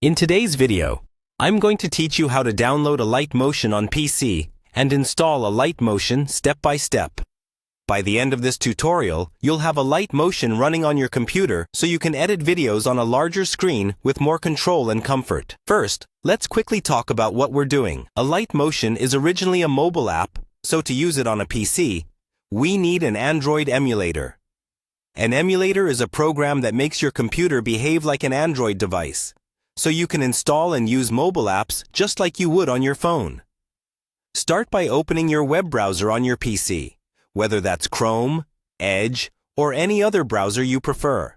In today's video, I'm going to teach you how to download Alight Motion on PC and install Alight Motion step by step. By the end of this tutorial, you'll have Alight Motion running on your computer so you can edit videos on a larger screen with more control and comfort. First, let's quickly talk about what we're doing. Alight Motion is originally a mobile app, so to use it on a PC, we need an Android emulator. An emulator is a program that makes your computer behave like an Android device, so you can install and use mobile apps just like you would on your phone. Start by opening your web browser on your PC, whether that's Chrome, Edge, or any other browser you prefer.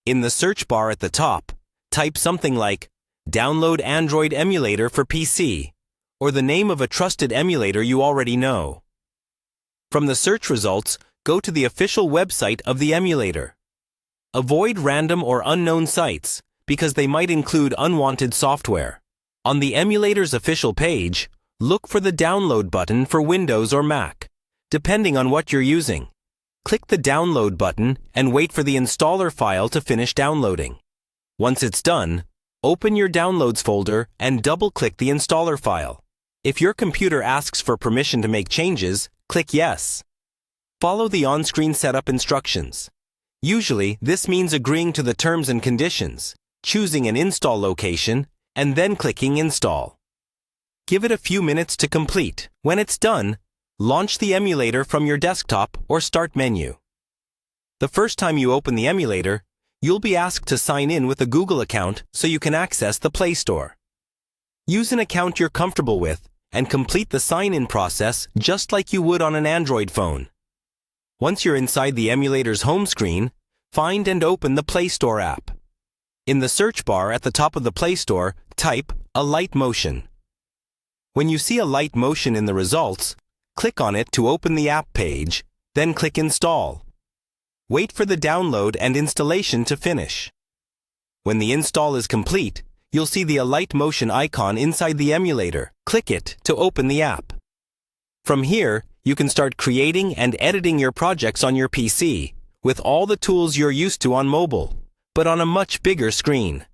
In the search bar at the top, type something like "Download Android Emulator for PC," or the name of a trusted emulator you already know. From the search results, go to the official website of the emulator. Avoid random or unknown sites, because they might include unwanted software. On the emulator's official page, look for the download button for Windows or Mac, depending on what you're using. Click the download button and wait for the installer file to finish downloading. Once it's done, open your downloads folder and double-click the installer file. If your computer asks for permission to make changes, click Yes. Follow the on-screen setup instructions. Usually, this means agreeing to the terms and conditions, choosing an install location, and then clicking Install. Give it a few minutes to complete. When it's done, launch the emulator from your desktop or Start menu. The first time you open the emulator, you'll be asked to sign in with a Google account so you can access the Play Store. Use an account you're comfortable with and complete the sign-in process just like you would on an Android phone. Once you're inside the emulator's home screen, find and open the Play Store app. In the search bar at the top of the Play Store, type Alight Motion. When you see Alight Motion in the results, click on it to open the app page, then click Install. Wait for the download and installation to finish. When the install is complete, you'll see the Alight Motion icon inside the emulator. Click it to open the app. From here, you can start creating and editing your projects on your PC with all the tools you're used to on mobile, but on a much bigger screen.